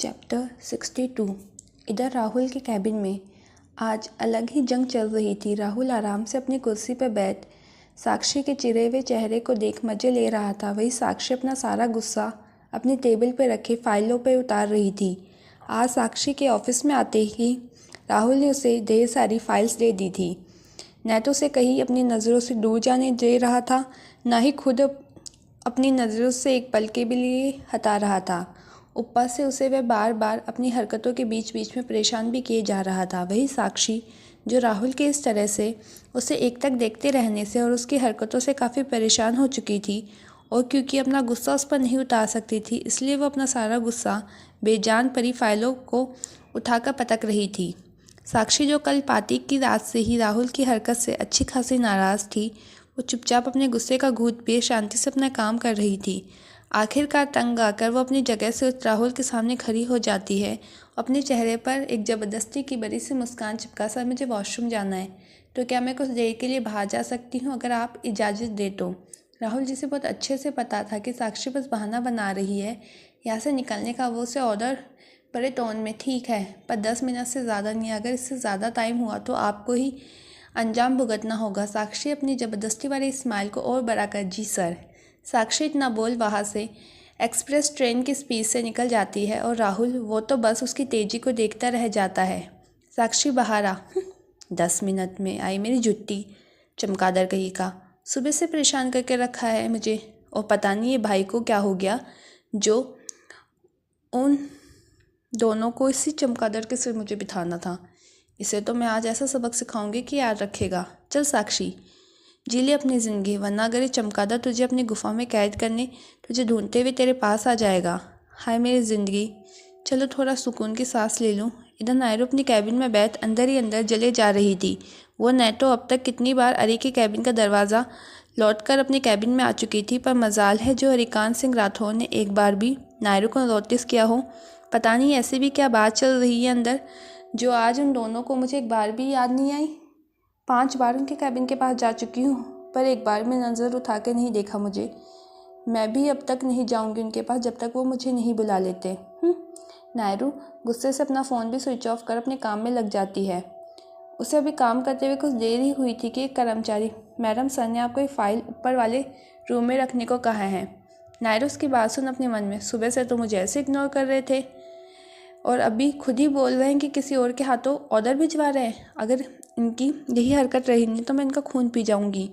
Chapter 62। इधर राहुल के cabin में आज अलग ही जंग चल रही थी। राहुल आराम से अपनी कुर्सी पर बैठ साक्षी के चिरे हुए चेहरे को देख मजे ले रहा था। वही साक्षी अपना सारा गुस्सा अपनी टेबल पर रखे फाइलों पर उतार रही थी। आज साक्षी के ऑफिस में आते ही राहुल ने उसे ढेर सारी फाइल्स दे दी थी। न तो उसे कहीं अपनी नज़रों से दूर जाने दे रहा था, ना ही खुद अपनी नज़रों से एक पल के भी लिए हटा रहा था। ऊपर से उसे वह बार बार अपनी हरकतों के बीच बीच में परेशान भी किए जा रहा था। वही साक्षी जो राहुल के इस तरह से उसे एक तक देखते रहने से और उसकी हरकतों से काफ़ी परेशान हो चुकी थी, और क्योंकि अपना गुस्सा उस पर नहीं उतार सकती थी, इसलिए वो अपना सारा गुस्सा बेजान पड़ी फाइलों को उठाकर पटक रही थी। साक्षी जो कल पार्टी की रात से ही राहुल की हरकत से अच्छी खासी नाराज़ थी, वो चुपचाप अपने गुस्से का घूंट पिए शांति से अपना काम कर रही थी। आखिरकार तंग आकर वो अपनी जगह से उस राहुल के सामने खड़ी हो जाती है। अपने चेहरे पर एक ज़बरदस्ती की बड़ी सी मुस्कान चिपका सर मुझे वॉशरूम जाना है, तो क्या मैं कुछ देर के लिए बाहर जा सकती हूँ अगर आप इजाज़त दे तो। राहुल जिसे बहुत अच्छे से पता था कि साक्षी बस बहाना बना रही है यहाँ से निकलने का, वो उसे ऑर्डर बड़े टोन में, ठीक है पर 10 मिनट से ज़्यादा नहीं, अगर इससे ज़्यादा टाइम हुआ तो आपको ही अंजाम भुगतना होगा। साक्षी अपनी ज़बरदस्ती वाली स्माइल को और बड़ा कर, जी सर। साक्षी इतना बोल वहाँ से एक्सप्रेस ट्रेन की स्पीड से निकल जाती है और राहुल वो तो बस उसकी तेज़ी को देखता रह जाता है। साक्षी बाहर आ 10 मिनट में आई मेरी जुट्टी, चमगादड़ कहीं का, सुबह से परेशान करके रखा है मुझे, और पता नहीं ये भाई को क्या हो गया जो उन दोनों को इसी चमगादड़ के सिर मुझे बिठाना था। इसे तो मैं आज ऐसा सबक सिखाऊंगी कि याद रखेगा। चल साक्षी, जी ले अपनी ज़िंदगी, वरना अगर ये चमगादड़ तुझे अपनी गुफा में कैद करने तुझे ढूंढते हुए तेरे पास आ जाएगा। हाय मेरी ज़िंदगी, चलो थोड़ा सुकून की सांस ले लूँ। इधर नायरू अपनी कैबिन में बैठ अंदर ही अंदर जले जा रही थी। वो न तो अब तक कितनी बार अरी के कैबिन का दरवाज़ा लौटकर अपनी कैबिन में आ चुकी थी, पर मजाल है जो हरिकांत सिंह राठौर ने एक बार भी नायरू को नोटिस किया हो। पता नहीं ऐसी भी क्या बात चल रही है अंदर, जो आज उन दोनों को मुझे एक बार भी याद नहीं आई। 5 बार उनके कैबिन के पास जा चुकी हूँ, पर एक बार में नज़र उठा के नहीं देखा मुझे। मैं भी अब तक नहीं जाऊँगी उनके पास जब तक वो मुझे नहीं बुला लेते। नायरू गुस्से से अपना फ़ोन भी स्विच ऑफ कर अपने काम में लग जाती है। उसे अभी काम करते हुए कुछ देर ही हुई थी कि एक कर्मचारी, मैडम सर ने आपको एक फ़ाइल ऊपर वाले रूम में रखने को कहा है। नायरू उसकी बात सुन अपने मन में, सुबह से तो मुझे ऐसे इग्नोर कर रहे थे और अभी खुद ही बोल रहे हैं कि किसी और के हाथों ऑर्डर भिजवा रहे हैं। अगर इनकी यही हरकत रही नहीं तो मैं इनका खून पी जाऊंगी।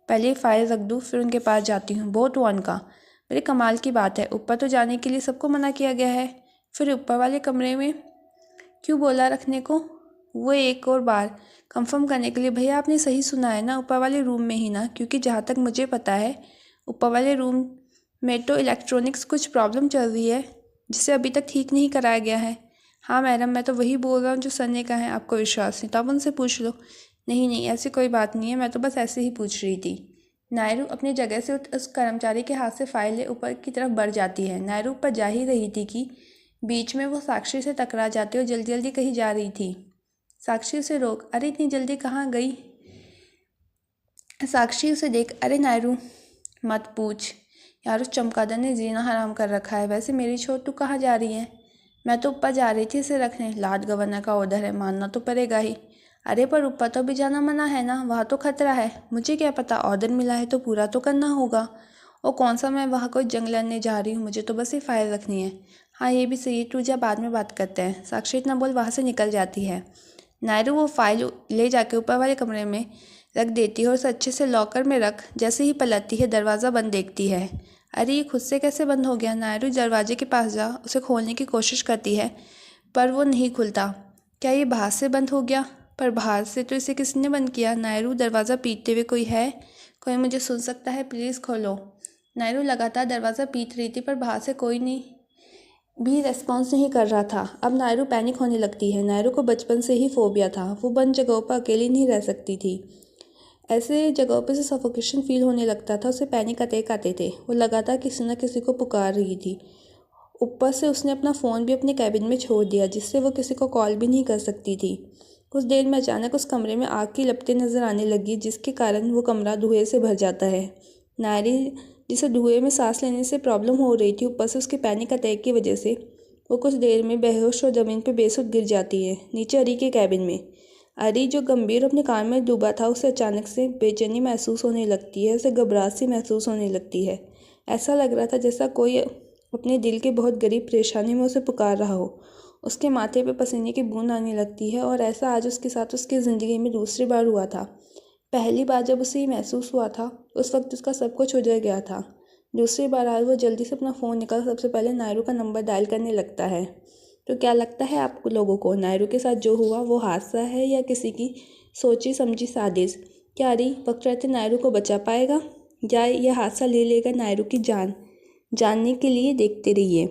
पहले ये फाइल रख दूँ, फिर उनके पास जाती हूँ। बहुत हुआ उनका। मेरे कमाल की बात है, ऊपर तो जाने के लिए सबको मना किया गया है, फिर ऊपर वाले कमरे में क्यों बोला रखने को। वो एक और बार कंफर्म करने के लिए, भैया आपने सही सुना है ना, ऊपर वाले रूम में ही ना, क्योंकि जहाँ तक मुझे पता है ऊपर वाले रूम में तो इलेक्ट्रॉनिक्स कुछ प्रॉब्लम चल रही है जिसे अभी तक ठीक नहीं कराया गया है। हाँ मैडम, मैं तो वही बोल रहा हूँ जो सर ने कहा है, आपको विश्वास नहीं तो आप उनसे पूछ लो। नहीं नहीं, ऐसी कोई बात नहीं है, मैं तो बस ऐसे ही पूछ रही थी। नायरू अपनी जगह से उस कर्मचारी के हाथ से फाइल ले ऊपर की तरफ बढ़ जाती है। नायरू ऊपर जा ही रही थी कि बीच में वो साक्षी से टकरा जाती और जल्दी जल्दी कहीं जा रही थी। साक्षी उसे रोक, अरे इतनी जल्दी कहाँ गई। साक्षी उसे देख, अरे नायरू मत पूछ यार, उस चमगादड़ ने जीना हराम कर रखा है। वैसे मेरी छोट तू कहाँ जा रही है। मैं तो ऊपर जा रही थी इसे रखने, लार्ड गवर्नर का ऑर्डर है, मानना तो पड़ेगा ही। अरे पर ऊपर तो भी जाना मना है ना, वहाँ तो खतरा है। मुझे क्या पता, ऑर्डर मिला है तो पूरा तो करना होगा। और कौन सा मैं वहाँ कोई जंग लड़ने जा रही हूँ, मुझे तो बस ये फाइल रखनी है। हाँ ये भी सही है, तू जा, बाद में बात करते हैं। साक्षी इतना बोल वहाँ से निकल जाती है। नायरू वो फाइल ले जाके ऊपर वाले कमरे में रख देती है और उसे अच्छे से लॉकर में रख जैसे ही पलटती है दरवाज़ा बंद देखती है। अरे ये खुद से कैसे बंद हो गया। नायरू दरवाजे के पास जा उसे खोलने की कोशिश करती है, पर वो नहीं खुलता। क्या ये बाहर से बंद हो गया, पर बाहर से तो इसे किसने बंद किया। नायरू दरवाज़ा पीटते हुए, कोई है, कोई मुझे सुन सकता है, प्लीज़ खोलो। नायरू लगातार दरवाज़ा पीट रही थी पर बाहर से कोई नहीं भी रेस्पॉन्स नहीं कर रहा था। अब नायरू पैनिक होने लगती है। नायरू को बचपन से ही फोबिया था, वो बंद जगहों पर अकेली नहीं रह सकती थी। ऐसे जगहों पे से सफोकेशन फील होने लगता था, उसे पैनिक अटैक आते थे। वो लगातार किसी न किसी को पुकार रही थी। ऊपर से उसने अपना फ़ोन भी अपने कैबिन में छोड़ दिया, जिससे वो किसी को कॉल भी नहीं कर सकती थी। कुछ देर में अचानक उस कमरे में आग की लपटें नज़र आने लगी, जिसके कारण वो कमरा धुएं से भर जाता है। नायरी जिसे धुएं में सांस लेने से प्रॉब्लम हो रही थी, ऊपर से उसके पैनिक अटैक की वजह से वो कुछ देर में बेहोश और ज़मीन पर बेसुध गिर जाती है। नीचे अरी के कैबिन में अरी, जो गंभीर अपने काम में डूबा था, उसे अचानक से बेचैनी महसूस होने लगती है। उसे घबराहट सी महसूस होने लगती है। ऐसा लग रहा था जैसा कोई अपने दिल के बहुत गरीब परेशानी में उसे पुकार रहा हो। उसके माथे पे पसीने की बूंद आने लगती है और ऐसा आज उसके साथ उसकी ज़िंदगी में दूसरी बार हुआ था। पहली बार जब उसे ये महसूस हुआ था उस वक्त उसका सब कुछ उजड़ गया था। दूसरी बार आज वो जल्दी से अपना फ़ोन निकाल सबसे पहले नायरू का नंबर डायल करने लगता है। तो क्या लगता है आप लोगों को, नायरू के साथ जो हुआ वो हादसा है या किसी की सोची समझी साजिश? क्या अरी वक्त रहते नायरू को बचा पाएगा या यह हादसा ले लेगा नायरू की जान? जानने के लिए देखते रहिए।